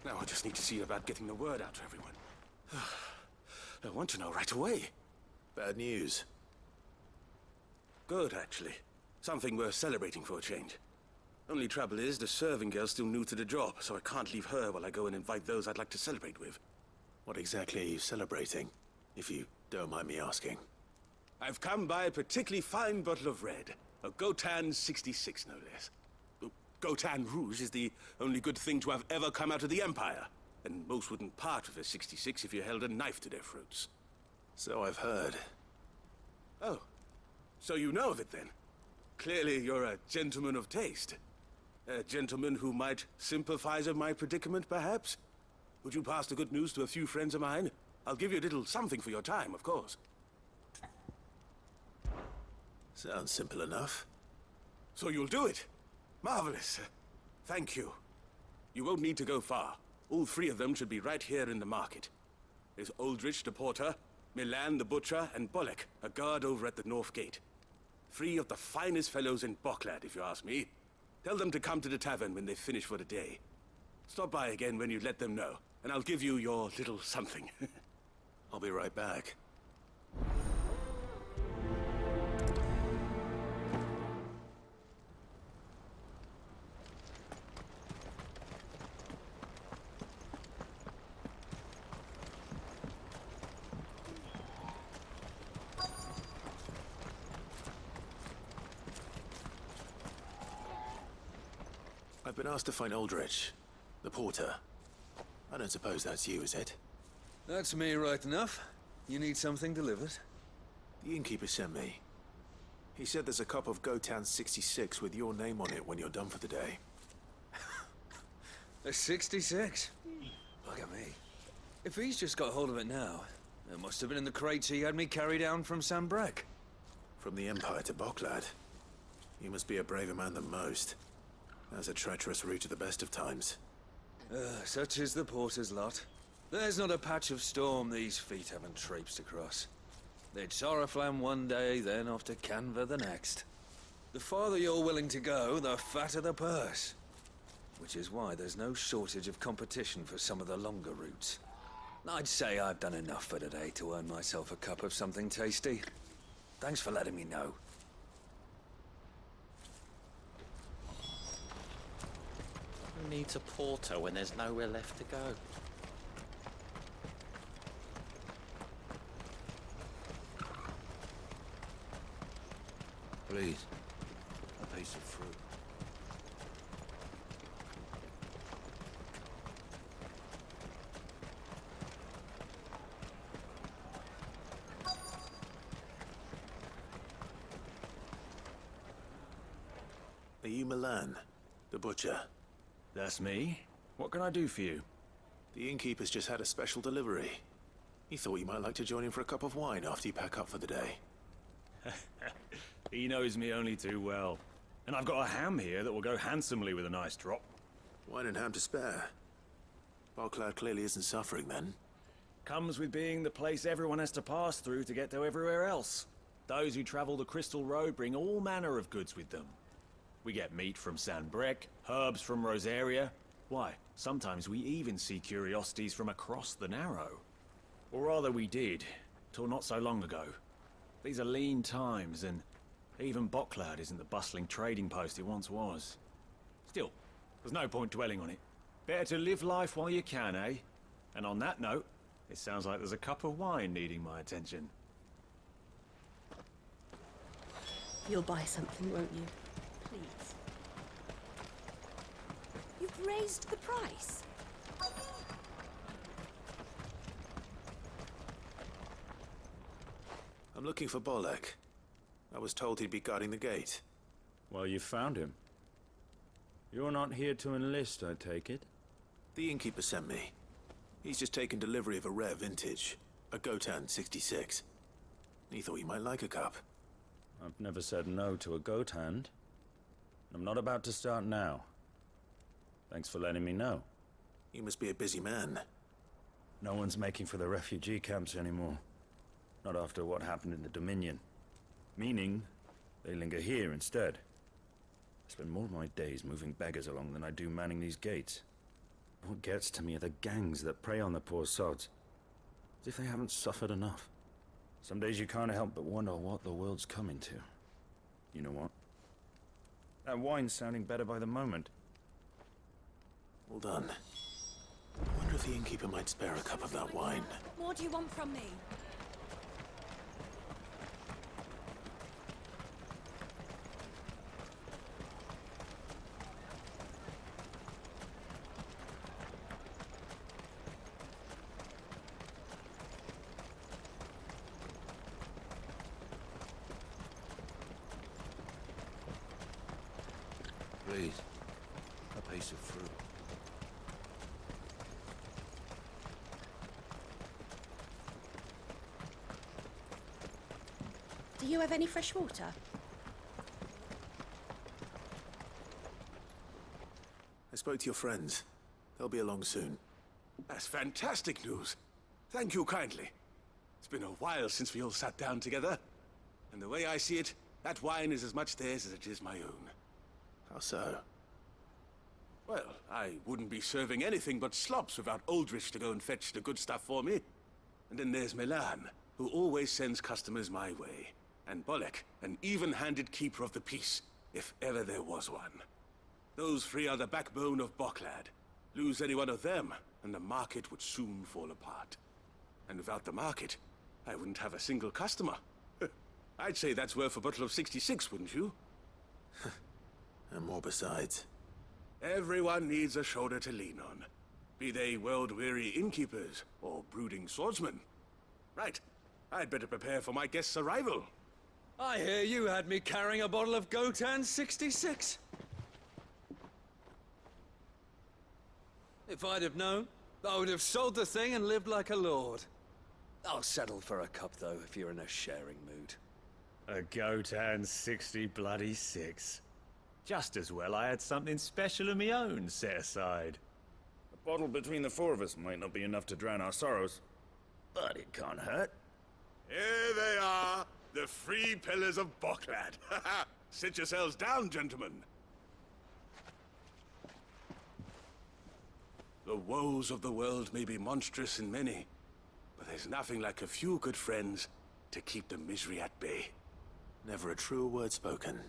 Now I just need to see about getting the word out to everyone. I want to know right away. Bad news. Good, actually. Something worth celebrating for a change. Only trouble is, the serving girl's still new to the job, so I can't leave her while I go and invite those I'd like to celebrate with. What exactly are you celebrating, if you don't mind me asking? I've come by a particularly fine bottle of red. A Gotan 66, no less. Gotan Rouge is the only good thing to have ever come out of the Empire. And most wouldn't part with a 66 if you held a knife to their throats. So I've heard. Oh, so you know of it then? Clearly you're a gentleman of taste. A gentleman who might sympathize with my predicament, perhaps? Would you pass the good news to a few friends of mine? I'll give you a little something for your time, of course. Sounds simple enough. So you'll do it? Marvelous. Thank you. You won't need to go far. All three of them should be right here in the market. There's Aldrich the porter, Milan the butcher, and Bolek, a guard over at the north gate. Three of the finest fellows in Boklad, if you ask me. Tell them to come to the tavern when they finish for the day. Stop by again when you let them know, and I'll give you your little something. I'll be right back. I've been asked to find Aldrich, the porter. I don't suppose that's you, is it? That's me right enough. You need something delivered? The innkeeper sent me. He said there's a cup of Gotan 66 with your name on it when you're done for the day. A 66? Look at me. If he's just got hold of it now, it must have been in the crates he had me carry down from Sanbreque. From the Empire to Boklad. You must be a braver man than most. That's a treacherous route at the best of times. Such is the porter's lot. There's not a patch of storm these feet haven't traipsed across. They'd Soraflam one day, then off to Canva the next. The farther you're willing to go, the fatter the purse. Which is why there's no shortage of competition for some of the longer routes. I'd say I've done enough for today to earn myself a cup of something tasty. Thanks for letting me know. Who needs a porter when there's nowhere left to go? Please, a piece of fruit. Are you Milan, the butcher? That's me. What can I do for you? The innkeeper's just had a special delivery. He thought you might like to join him for a cup of wine after you pack up for the day. He knows me only too well. And I've got a ham here that will go handsomely with a nice drop. Wine and ham to spare. Boklad clearly isn't suffering then. Comes with being the place everyone has to pass through to get to everywhere else. Those who travel the Crystal Road bring all manner of goods with them. We get meat from Sanbreque, herbs from Rosaria. Why, sometimes we even see curiosities from across the Narrow. Or rather we did, till not so long ago. These are lean times, and even Boklad isn't the bustling trading post it once was. Still, there's no point dwelling on it. Better to live life while you can, eh? And on that note, it sounds like there's a cup of wine needing my attention. You'll buy something, won't you? Please. You've raised the price. I'm looking for Bolek. I was told he'd be guarding the gate. Well, you found him. You're not here to enlist, I take it? The innkeeper sent me. He's just taken delivery of a rare vintage, a Gotan 66. He thought you might like a cup. I've never said no to a goat hand. I'm not about to start now. Thanks for letting me know. You must be a busy man. No one's making for the refugee camps anymore. Not after what happened in the Dominion. Meaning, they linger here instead. I spend more of my days moving beggars along than I do manning these gates. What gets to me are the gangs that prey on the poor sods. As if they haven't suffered enough. Some days you can't help but wonder what the world's coming to. You know what? That wine's sounding better by the moment. Well done. I wonder if the innkeeper might spare a cup of that wine. What more do you want from me? Please, a piece of fruit. Do you have any fresh water? I spoke to your friends. They'll be along soon. That's fantastic news. Thank you kindly. It's been a while since we all sat down together. And the way I see it, that wine is as much theirs as it is my own. How so? Well, I wouldn't be serving anything but slops without Aldrich to go and fetch the good stuff for me. And then there's Milan, who always sends customers my way. And Bolek, an even-handed keeper of the peace, if ever there was one. Those three are the backbone of Boklad. Lose any one of them, and the market would soon fall apart. And without the market, I wouldn't have a single customer. I'd say that's worth a bottle of 66, wouldn't you? And more besides. Everyone needs a shoulder to lean on. Be they world-weary innkeepers or brooding swordsmen. Right. I'd better prepare for my guest's arrival. I hear you had me carrying a bottle of Gotan 66. If I'd have known, I would have sold the thing and lived like a lord. I'll settle for a cup, though, if you're in a sharing mood. A Gotan 60 bloody 6. Just as well I had something special of my own set aside. A bottle between the four of us might not be enough to drown our sorrows, but it can't hurt. Here they are, the three pillars of Boklad. Sit yourselves down, gentlemen. The woes of the world may be monstrous and many, but there's nothing like a few good friends to keep the misery at bay. Never a truer word spoken.